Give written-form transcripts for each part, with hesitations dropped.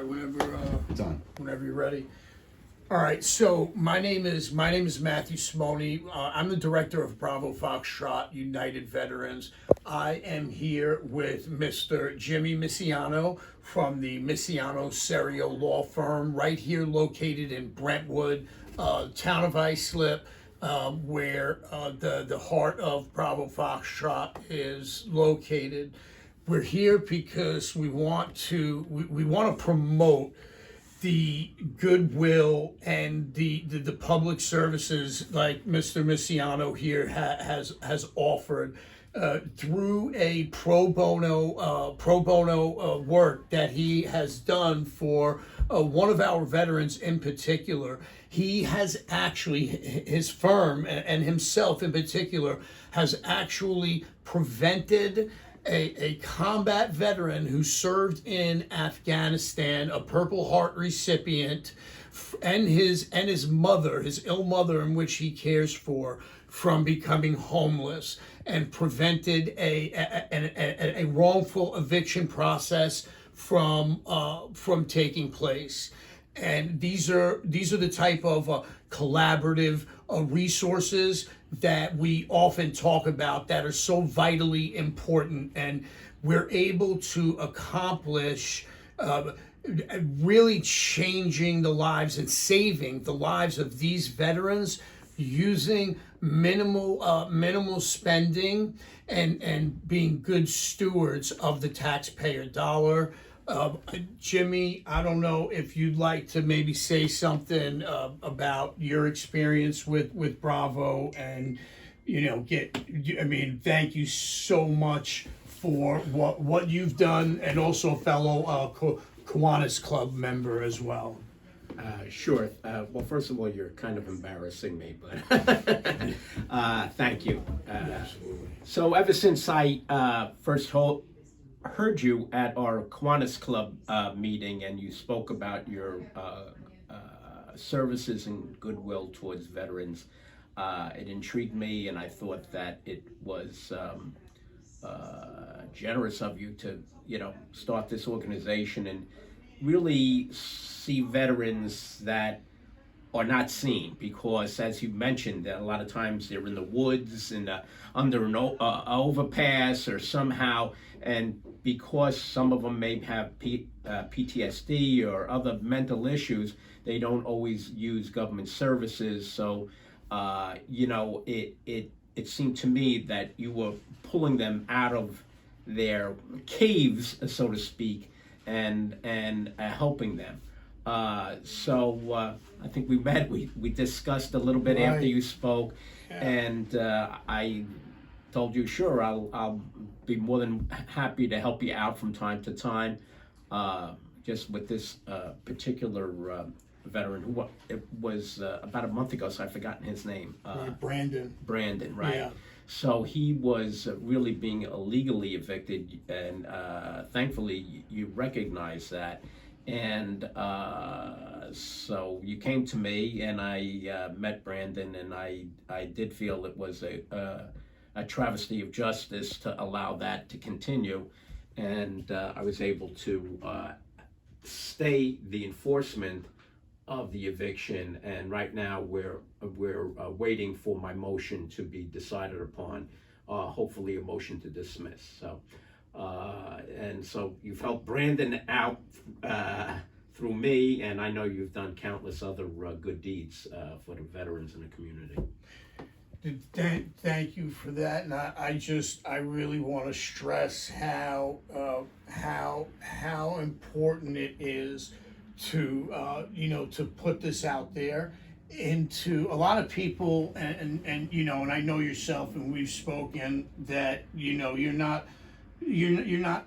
It's on. Whenever you're ready. All right, so my name is Matthew Simone. I'm the director of Bravo Foxtrot United Veterans. I am here with Mr. Jimmy Misiano from the Misiano Serio law firm, right here located in Brentwood, town of Islip, where the heart of Bravo Foxtrot is located. We're here because we want to promote the goodwill and the public services like Mr. Misiano here has offered through a pro bono work that he has done for one of our veterans in particular. He has actually, his firm and himself in particular, has actually prevented a combat veteran who served in Afghanistan, a Purple Heart recipient, and his mother, his ill mother, in which he cares for, from becoming homeless, and prevented a wrongful eviction process from taking place. And these are the type of collaborative resources that we often talk about that are so vitally important, and we're able to accomplish really changing the lives and saving the lives of these veterans using minimal spending and being good stewards of the taxpayer dollar. Jimmy, I don't know if you'd like to maybe say something about your experience with Bravo, and thank you so much for what you've done, and also a fellow Kiwanis Club member as well. Sure. Well, first of all, you're kind of embarrassing me, but thank you. Absolutely. So ever since I first heard you at our Kiwanis Club meeting, and you spoke about your services and goodwill towards veterans, it intrigued me, and I thought that it was generous of you to, start this organization and really see veterans that are not seen, because, as you mentioned, a lot of times they're in the woods and under an overpass or somehow, and because some of them may have PTSD or other mental issues, they don't always use government services. So, it seemed to me that you were pulling them out of their caves, so to speak, and helping them. So I think we met. We discussed a little bit Right. after you spoke, Yeah. and I told you, sure, I'll be more than happy to help you out from time to time. Just with this particular veteran, who it was about a month ago, so I've forgotten his name. Brandon. Brandon, right? Yeah. So he was really being illegally evicted, and thankfully you recognized that. And so you came to me, and I met Brandon, and I did feel it was a travesty of justice to allow that to continue, and I was able to stay the enforcement of the eviction, and right now we're waiting for my motion to be decided upon, hopefully a motion to dismiss. So. And so you've helped Brandon out through me, and I know you've done countless other good deeds for the veterans in the community. Thank you for that, and I really want to stress how important it is to to put this out there into a lot of people, and I know yourself, and we've spoken that you're not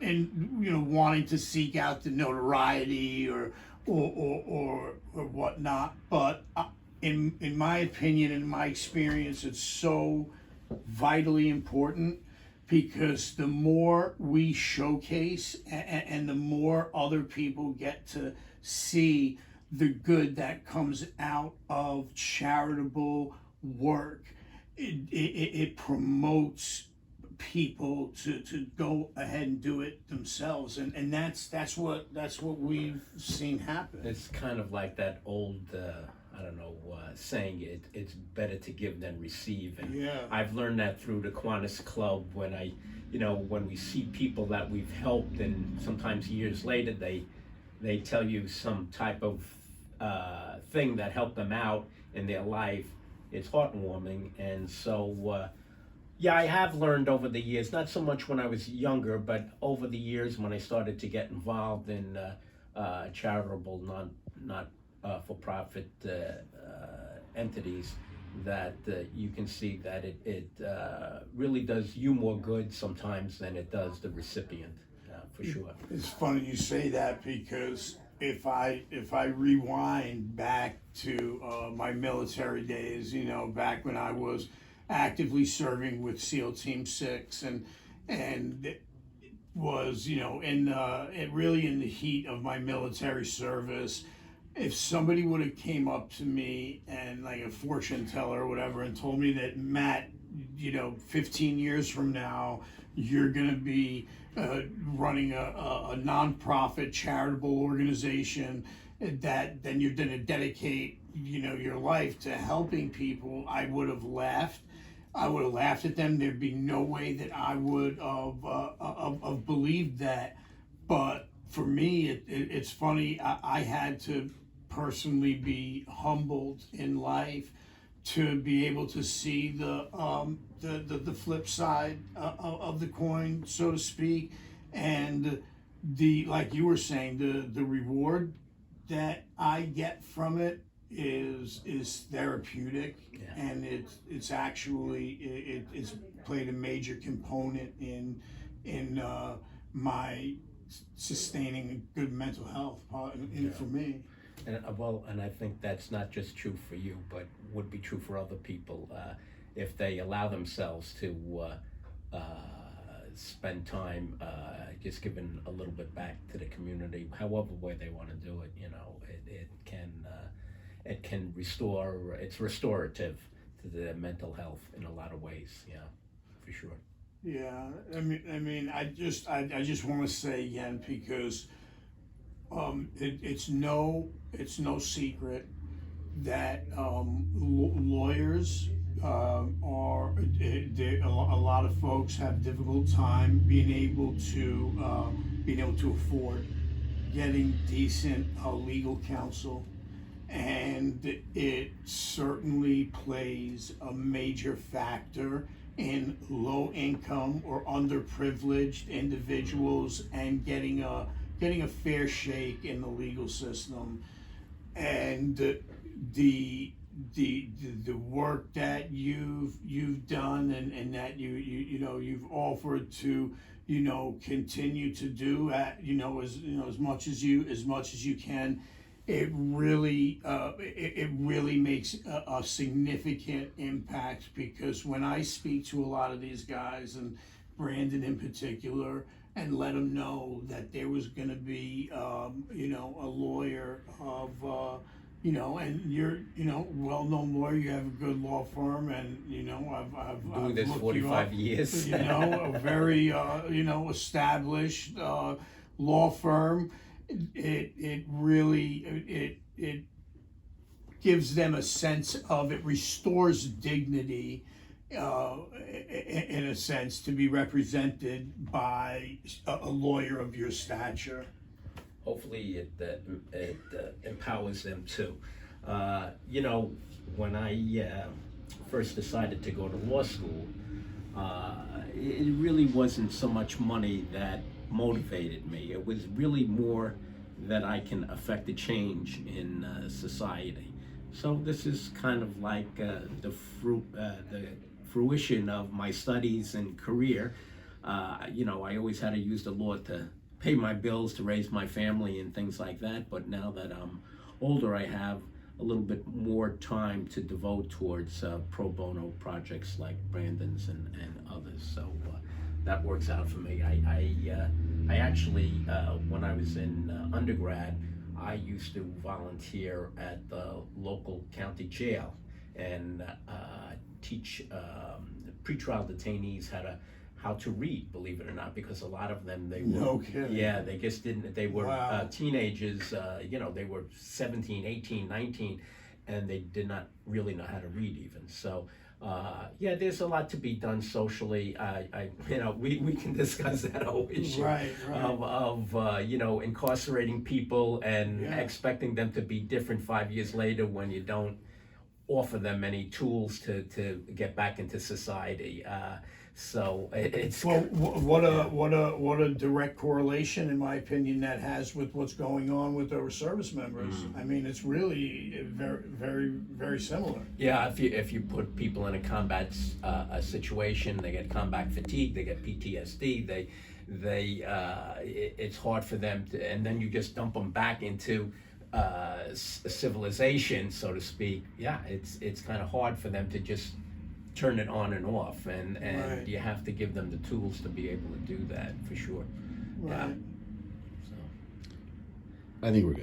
in wanting to seek out the notoriety or whatnot, but in my opinion, in my experience, it's so vitally important, because the more we showcase and the more other people get to see the good that comes out of charitable work, it promotes people to go ahead and do it themselves, and that's what we've seen happen. It's kind of like that old, I don't know, saying it's better to give than receive. And Yeah. I've learned that through the Kiwanis Club when when we see people that we've helped, and sometimes years later they tell you some type of thing that helped them out in their life. It's heartwarming. And so, yeah, I have learned over the years, not so much when I was younger, but over the years when I started to get involved in charitable, not for profit entities, that you can see that it really does you more good sometimes than it does the recipient, for sure. It's funny you say that, because if I rewind back to my military days, back when I was actively serving with SEAL Team 6, and it was really in the heat of my military service, if somebody would have came up to me and, like a fortune teller or whatever, and told me that, Matt, 15 years from now you're going to be running a nonprofit charitable organization, that then you're going to dedicate your life to helping people, I would have laughed. I would have laughed at them. There'd be no way that I would have believed that. But for me, it's funny. I had to personally be humbled in life to be able to see the flip side of the coin, so to speak, and like you were saying, the reward that I get from it is therapeutic. Yeah. And it's actually it's played a major component in my sustaining good mental health, for me. And I think that's not just true for you, but would be true for other people, if they allow themselves to spend time just giving a little bit back to the community, however way they want to do it. It can restore. It's restorative to the mental health in a lot of ways. Yeah, for sure. Yeah, I just want to say again, because it's no secret that lawyers are a lot of folks have difficult time being able to afford getting decent legal counsel, and it certainly plays a major factor in low income or underprivileged individuals and getting a fair shake in the legal system. And the work that you've done, and that you've offered to continue to do as much as you can, it really makes a significant impact. Because when I speak to a lot of these guys, and Brandon in particular, and let them know that there was going to be a lawyer of and you're well-known lawyer, you have a good law firm, and I've doing this looked 45 years. a very established law firm. It really gives them a sense of, it restores dignity, in a sense, to be represented by a lawyer of your stature. Hopefully it empowers them too. When I first decided to go to law school, it really wasn't so much money that motivated me. It was really more that I can affect a change in society. So this is kind of like the fruition of my studies and career. I always had to use the law to pay my bills, to raise my family and things like that. But now that I'm older, I have a little bit more time to devote towards pro bono projects like Brandon's and others. So that works out for me. I actually, when I was in undergrad, I used to volunteer at the local county jail and teach pretrial detainees how to how to read, believe it or not, because a lot of them, they were, No kidding. yeah, they just didn't, they were Wow. teenagers, they were 17, 18, 19, and they did not really know how to read even. So, yeah, there's a lot to be done socially. We can discuss that whole issue Right. of incarcerating people and Yeah. expecting them to be different 5 years later when you don't offer them any tools to get back into society. So it's Well, what a direct correlation, in my opinion, that has with what's going on with our service members. I mean, it's really very, very, very similar. yeah. If you put people in a combat a situation, they get combat fatigue, they get PTSD. It's hard for them to, and then you just dump them back into civilization, so to speak. Yeah, it's kind of hard for them to just turn it on and off, and Right. you have to give them the tools to be able to do that for sure. Yeah. Right. So. I think we're good.